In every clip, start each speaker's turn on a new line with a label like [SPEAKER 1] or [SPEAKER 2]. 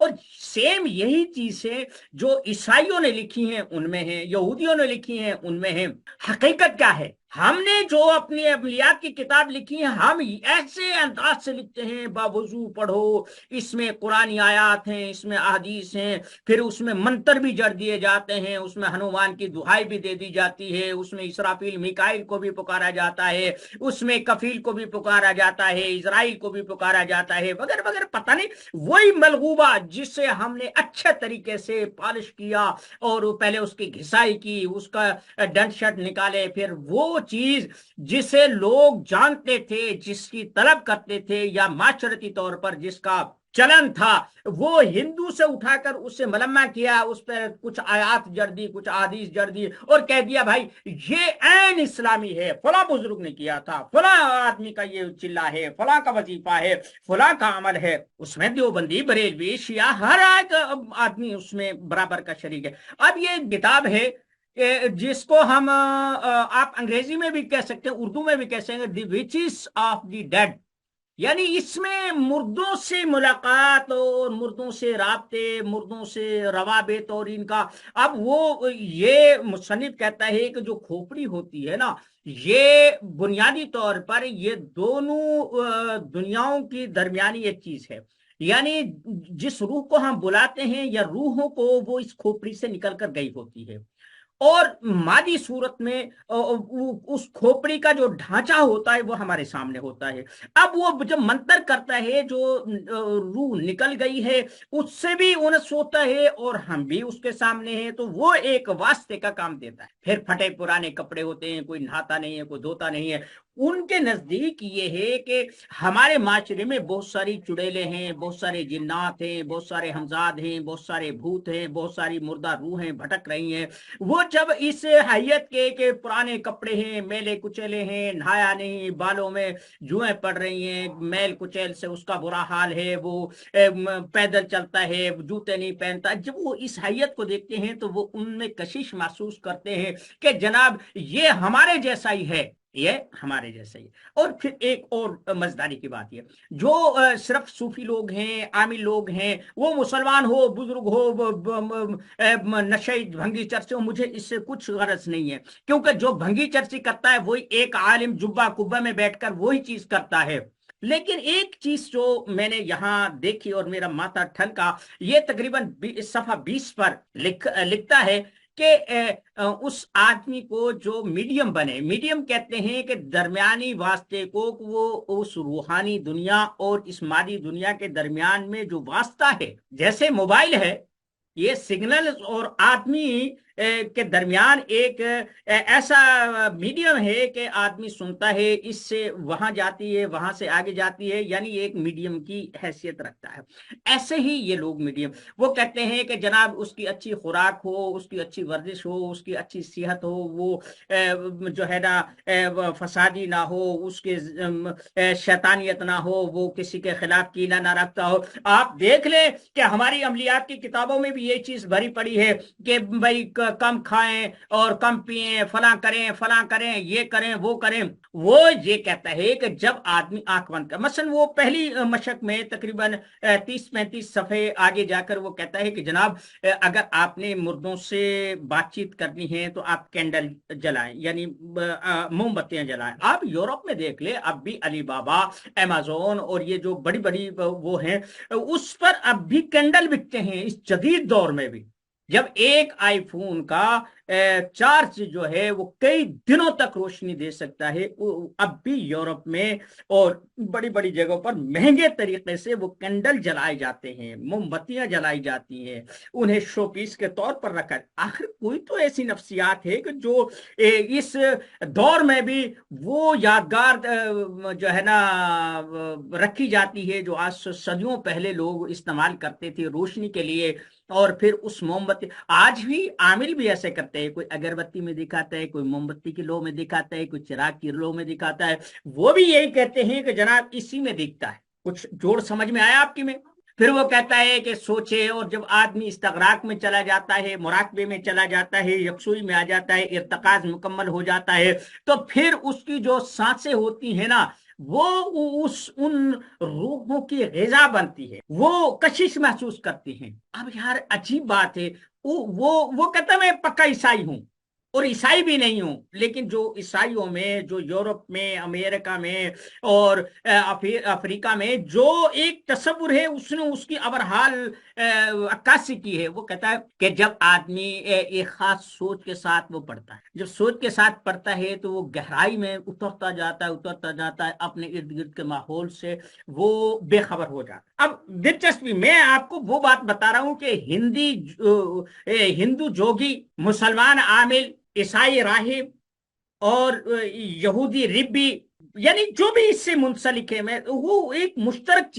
[SPEAKER 1] اور سیم یہی چیز ہے جو عیسائیوں نے لکھی ہیں ان میں ہے، یہودیوں نے لکھی ہیں ان میں ہے۔ حقیقت کیا ہے؟ ہم نے جو اپنی عملیات کی کتاب لکھی ہے، ہم ایسے انداز سے لکھتے ہیں، باوضو پڑھو، اس میں قرآنی آیات ہیں، اس میں احادیث ہیں، پھر اس میں منتر بھی جڑ دیے جاتے ہیں، اس میں ہنومان کی دہائی بھی دے دی جاتی ہے، اس میں اسرافیل میکائیل کو بھی پکارا جاتا ہے، اس میں کفیل کو بھی پکارا جاتا ہے، اسرائیل کو بھی پکارا جاتا ہے، وغیرہ وغیرہ۔ پتہ نہیں وہی ملغوبہ جسے ہم نے اچھے طریقے سے پالش کیا اور پہلے اس کی گھسائی کی، اس کا ڈنٹ شٹ نکالے، پھر وہ چیز جسے لوگ جانتے تھے، جس کی طلب کرتے تھے، یا معاشرتی طور پر جس کا چلن تھا، وہ ہندو سے اٹھا کر اس سے ملمہ کیا، اس پر کچھ آیات جڑ دی، کچھ حدیث جڑ دی، اور کہہ دیا بھائی یہ عین اسلامی ہے، فلاں بزرگ نے کیا تھا، فلاں آدمی کا یہ چلہ ہے، فلاں کا وظیفہ ہے، فلاں کا عمل ہے۔ اس میں دیوبندی، بریلوی، شیعہ، ہر ایک آدمی اس میں برابر کا شریک ہے۔ اب یہ کتاب ہے جس کو ہم آپ انگریزی میں بھی کہہ سکتے ہیں، اردو میں بھی کہہ سکتے ہیں، دی وچز آف دی ڈیڈ، یعنی اس میں مردوں سے ملاقات اور مردوں سے رابطے، مردوں سے روابط، اور ان کا اب وہ یہ مصنف کہتا ہے کہ جو کھوپڑی ہوتی ہے نا، یہ بنیادی طور پر یہ دونوں دنیاؤں کی درمیانی ایک چیز ہے، یعنی جس روح کو ہم بلاتے ہیں یا روحوں کو، وہ اس کھوپڑی سے نکل کر گئی ہوتی ہے، اور مادی صورت میں اس کھوپڑی کا جو ڈھانچہ ہوتا ہے وہ ہمارے سامنے ہوتا ہے۔ اب وہ جب منتر کرتا ہے، جو روح نکل گئی ہے اس سے بھی انس ہوتا ہے اور ہم بھی اس کے سامنے ہیں، تو وہ ایک واسطے کا کام دیتا ہے۔ پھر پھٹے پرانے کپڑے ہوتے ہیں، کوئی نہاتا نہیں ہے، کوئی دھوتا نہیں ہے، ان کے نزدیک یہ ہے کہ ہمارے معاشرے میں بہت ساری چڑیلیں ہیں، بہت سارے جنات ہیں، بہت سارے ہمزاد ہیں، بہت سارے بھوت ہیں، بہت ساری مردہ روحیں بھٹک رہی ہیں۔ وہ جب اس حیت کے کہ پرانے کپڑے ہیں، میلے کچیلے ہیں، نہایا نہیں، بالوں میں جوئیں پڑ رہی ہیں، میل کچیل سے اس کا برا حال ہے، وہ پیدل چلتا ہے، جوتے نہیں پہنتا، جب وہ اس حیت کو دیکھتے ہیں تو وہ ان میں کشش محسوس کرتے ہیں کہ جناب یہ ہمارے جیسا ہی ہے، یہ ہمارے جیسا ہی۔ اور پھر ایک اور مزداری کی بات یہ، جو صرف صوفی لوگ ہیں، عامی لوگ ہیں، وہ مسلمان ہو، بزرگ ہو، نشے بھنگی چرچے ہو، مجھے اس سے کچھ غرض نہیں ہے، کیونکہ جو بھنگی چرچی کرتا ہے وہی ایک عالم جبہ کبہ میں بیٹھ کر وہی چیز کرتا ہے۔ لیکن ایک چیز جو میں نے یہاں دیکھی اور میرا ماتھا ٹھنکا، یہ تقریباً صفحہ 20 پر لکھتا ہے کہ اس آدمی کو جو میڈیم بنے، میڈیم کہتے ہیں کہ درمیانی واسطے کو، وہ اس روحانی دنیا اور اس مادی دنیا کے درمیان میں جو واسطہ ہے، جیسے موبائل ہے، یہ سگنل اور آدمی کے درمیان ایک ایسا میڈیم ہے کہ آدمی سنتا ہے، اس سے وہاں جاتی ہے، وہاں سے آگے جاتی ہے، یعنی ایک میڈیم کی حیثیت رکھتا ہے۔ ایسے ہی یہ لوگ میڈیم، وہ کہتے ہیں کہ جناب اس کی اچھی خوراک ہو، اس کی اچھی ورزش ہو، اس کی اچھی صحت ہو، وہ جو ہے نا فسادی نہ ہو، اس کے شیطانیت نہ ہو، وہ کسی کے خلاف کینہ نہ رکھتا ہو۔ آپ دیکھ لیں کہ ہماری عملیات کی کتابوں میں بھی یہ چیز بھری پڑی ہے کہ بھائی کم کھائیں اور کم پیئیں، فلاں کریں، یہ کریں، وہ کریں۔ وہ یہ کہتا ہے کہ جب آدمی آنکھ بند کر، مثلا وہ پہلی مشق میں تقریباً 30-35 صفحے آگے جا کر وہ کہتا ہے کہ جناب اگر آپ نے مردوں سے بات چیت کرنی ہے تو آپ کینڈل جلائیں، یعنی موم بتیاں جلائیں۔ آپ یورپ میں دیکھ لیں، اب بھی علی بابا، امیزون اور یہ جو بڑی بڑی وہ ہیں، اس پر اب بھی کینڈل بکتے ہیں اس جدید دور میں بھی، جب ایک آئی فون کا چارج جو ہے وہ کئی دنوں تک روشنی دے سکتا ہے، اب بھی یورپ میں اور بڑی بڑی جگہوں پر مہنگے طریقے سے وہ کینڈل جلائے جاتے ہیں، موم بتیاں جلائی جاتی ہیں، انہیں شو پیس کے طور پر رکھا۔ آخر کوئی تو ایسی نفسیات ہے کہ جو اس دور میں بھی وہ یادگار جو ہے نا رکھی جاتی ہے، جو آج صدیوں پہلے لوگ استعمال کرتے تھے روشنی کے لیے، اور پھر اس موم بتی آج بھی عامل بھی ایسے کرتے ہیں، کوئی اگربتی میں دکھاتا ہے، کوئی موم بتی کی لو میں دکھاتا ہے، کوئی چراغ کی لو میں دکھاتا ہے، وہ بھی یہی کہتے ہیں کہ جناب اسی میں دکھتا ہے۔ کچھ جوڑ سمجھ میں آیا آپ کی میں؟ پھر وہ کہتا ہے کہ سوچے، اور جب آدمی استغراق میں چلا جاتا ہے، مراقبے میں چلا جاتا ہے، یکسوئی میں آ جاتا ہے، ارتکاز مکمل ہو جاتا ہے، تو پھر اس کی جو سانسیں ہوتی ہیں نا، وہ ان روحوں کی غذا بنتی ہے، وہ کشش محسوس کرتی ہیں۔ اب یار عجیب بات ہے، وہ کہتا ہے میں پکا عیسائی ہوں اور عیسائی بھی نہیں ہوں، لیکن جو عیسائیوں میں، جو یورپ میں، امریکہ میں اور افریقہ میں جو ایک تصور ہے، اس نے اس کی ابرحال عکاسی کی ہے۔ وہ کہتا ہے کہ جب آدمی ایک خاص سوچ کے ساتھ وہ پڑھتا ہے، جب سوچ کے ساتھ پڑھتا ہے تو وہ گہرائی میں اترتا جاتا ہے اپنے ارد گرد کے ماحول سے، وہ بے خبر ہو جاتا ہے۔ اب دلچسپی میں آپ کو وہ بات بتا رہا ہوں کہ ہندو جوگی، مسلمان عامل، عیسائی راہب اور یہودی ربی، یعنی جو بھی اس سے منسلک ہے، میں وہ ایک مشترک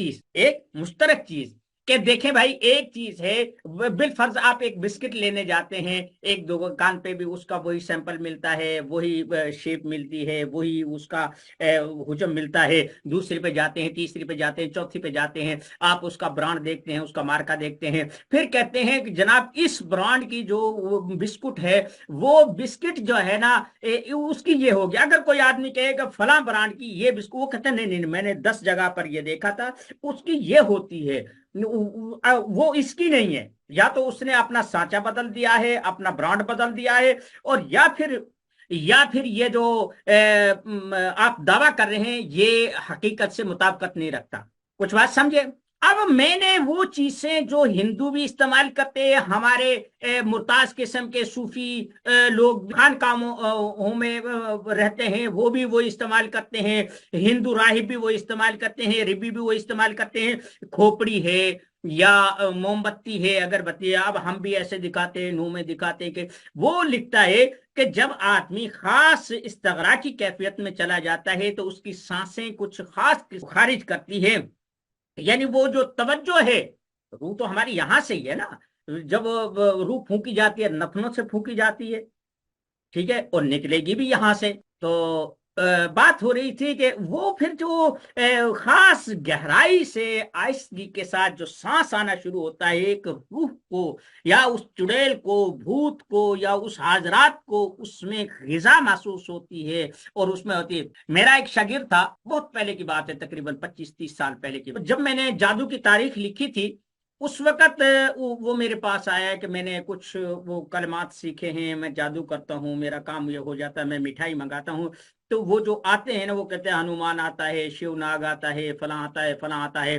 [SPEAKER 1] چیز کہ دیکھیں بھائی، ایک چیز ہے، بالفرض آپ ایک بسکٹ لینے جاتے ہیں، ایک دکان پہ بھی اس کا وہی سیمپل ملتا ہے، وہی شیپ ملتی ہے، وہی اس کا حجم ملتا ہے، دوسری پہ جاتے ہیں، تیسری پہ جاتے ہیں، چوتھی پہ جاتے ہیں، آپ اس کا برانڈ دیکھتے ہیں، اس کا مارکا دیکھتے ہیں، پھر کہتے ہیں کہ جناب اس برانڈ کی جو بسکٹ ہے، وہ بسکٹ جو ہے نا اس کی یہ ہوگی۔ اگر کوئی آدمی کہے کہ فلاں برانڈ کی یہ بسکٹ، وہ کہتے ہیں نہیں نہیں، میں نے 10 جگہ پر یہ دیکھا تھا، اس کی یہ ہوتی ہے، وہ اس کی نہیں ہے۔ یا تو اس نے اپنا سانچہ بدل دیا ہے، اپنا برانڈ بدل دیا ہے، اور یا پھر یہ جو آپ دعویٰ کر رہے ہیں یہ حقیقت سے مطابقت نہیں رکھتا۔ کچھ بات سمجھے؟ اب میں نے وہ چیزیں جو ہندو بھی استعمال کرتے ہیں، ہمارے مرتاز قسم کے صوفی لوگ خانقاہوں میں رہتے ہیں، وہ بھی وہ استعمال کرتے ہیں، ہندو راہب بھی وہ استعمال کرتے ہیں، ربی بھی وہ استعمال کرتے ہیں، کھوپڑی ہے یا موم بتی ہے، اگربتی ہے، اب ہم بھی ایسے دکھاتے ہیں، منہ میں دکھاتے ہیں کہ وہ لکھتا ہے کہ جب آدمی خاص استغرا کی کیفیت میں چلا جاتا ہے تو اس کی سانسیں کچھ خاص خارج کرتی ہیں، یعنی وہ جو توجہ ہے، روح تو ہماری یہاں سے ہی ہے نا، جب روح پھونکی جاتی ہے نتنوں سے پھونکی جاتی ہے، ٹھیک ہے، اور نکلے گی بھی یہاں سے۔ تو بات ہو رہی تھی کہ وہ پھر جو خاص گہرائی سے آہستگی کے ساتھ جو سانس آنا شروع ہوتا ہے ایک روح کو، یا اس چڑیل کو، بھوت کو، یا اس حاضرات کو، اس میں غذا محسوس ہوتی ہے اور اس میں ہوتی ہے۔ میرا ایک شاگرد تھا، بہت پہلے کی بات ہے، تقریباً 25-30 سال پہلے کی، جب میں نے جادو کی تاریخ لکھی تھی، اس وقت وہ میرے پاس آیا کہ میں نے کچھ وہ کلمات سیکھے ہیں، میں جادو کرتا ہوں، میرا کام یہ ہو جاتا ہے، میں مٹھائی منگاتا ہوں۔ تو وہ جو آتے ہیں نا، وہ کہتے ہیں ہنومان آتا ہے، شیو ناگ آتا ہے، فلاں آتا ہے، فلاں آتا ہے،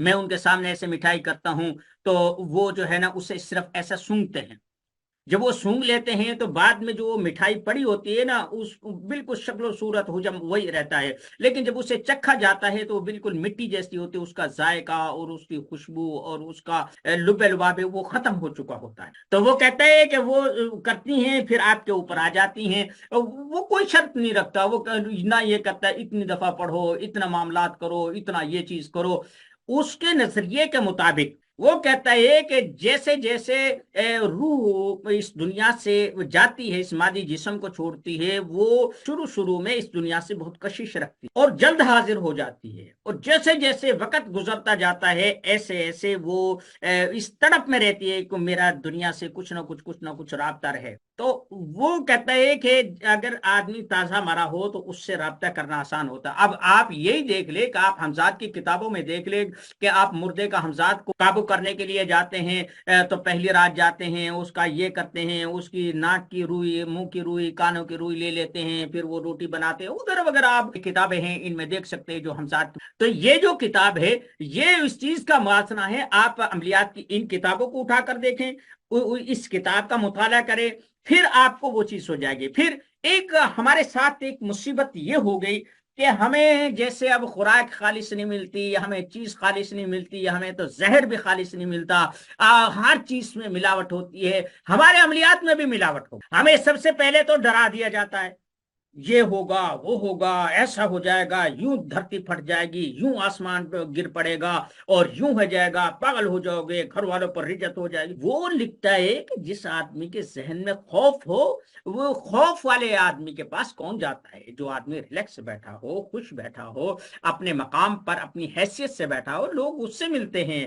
[SPEAKER 1] میں ان کے سامنے ایسے مٹھائی کرتا ہوں، تو وہ جو ہے نا اسے صرف ایسا سونگتے ہیں۔ جب وہ سونگ لیتے ہیں تو بعد میں جو وہ مٹھائی پڑی ہوتی ہے نا، اس بالکل شکل و صورت حجم وہی رہتا ہے، لیکن جب اسے چکھا جاتا ہے تو وہ بالکل مٹی جیسی ہوتی ہے، اس کا ذائقہ اور اس کی خوشبو اور اس کا لب لباب وہ ختم ہو چکا ہوتا ہے۔ تو وہ کہتا ہے کہ وہ کرتی ہیں، پھر آپ کے اوپر آ جاتی ہیں، وہ کوئی شرط نہیں رکھتا، وہ نہ یہ کہتا ہے اتنی دفعہ پڑھو، اتنا معاملات کرو، اتنا یہ چیز کرو۔ اس کے نظریے کے مطابق وہ کہتا ہے کہ جیسے جیسے روح اس دنیا سے جاتی ہے، اس مادی جسم کو چھوڑتی ہے، وہ شروع میں اس دنیا سے بہت کشش رکھتی ہے اور جلد حاضر ہو جاتی ہے، اور جیسے جیسے وقت گزرتا جاتا ہے ایسے ایسے وہ اس تڑپ میں رہتی ہے کہ میرا دنیا سے کچھ نہ کچھ رابطہ رہے۔ تو وہ کہتا ہے کہ اگر آدمی تازہ مرا ہو تو اس سے رابطہ کرنا آسان ہوتا ہے۔ اب آپ یہی دیکھ لیں کہ آپ حمزات کی کتابوں میں دیکھ لیں کہ آپ مردے کا حمزات کو قابو کرنے کے لیے جاتے ہیں، تو پہلی رات جاتے ہیں، اس کا یہ کرتے ہیں، اس کی ناک کی روئی، منہ کی روئی، کانوں کی روئی لے لیتے ہیں، پھر وہ روٹی بناتے ہیں، ادھر وغیرہ آپ کتابیں ہیں ان میں دیکھ سکتے ہیں جو حمزات۔ تو یہ جو کتاب ہے یہ اس چیز کا موازنہ ہے، آپ عملیات کی ان کتابوں کو اٹھا کر دیکھیں، اس کتاب کا مطالعہ کریں، پھر آپ کو وہ چیز ہو جائے گی۔ پھر ایک ہمارے ساتھ ایک مصیبت یہ ہو گئی کہ ہمیں جیسے اب خوراک خالص نہیں ملتی، ہمیں چیز خالص نہیں ملتی، ہمیں تو زہر بھی خالص نہیں ملتا، ہر چیز میں ملاوٹ ہوتی ہے، ہمارے عملیات میں بھی ملاوٹ ہو، ہمیں سب سے پہلے تو ڈرا دیا جاتا ہے، یہ ہوگا، وہ ہوگا، ایسا ہو جائے گا، یوں دھرتی پھٹ جائے گی، یوں آسمان پہ گر پڑے گا، اور یوں ہو جائے گا، پاگل ہو جاؤ گے، گھر والوں پر رجت ہو جائے گی۔ وہ لکھتا ہے کہ جس آدمی کے ذہن میں خوف ہو، وہ خوف والے آدمی کے پاس کون جاتا ہے؟ جو آدمی ریلیکس بیٹھا ہو، خوش بیٹھا ہو، اپنے مقام پر اپنی حیثیت سے بیٹھا ہو، لوگ اس سے ملتے ہیں۔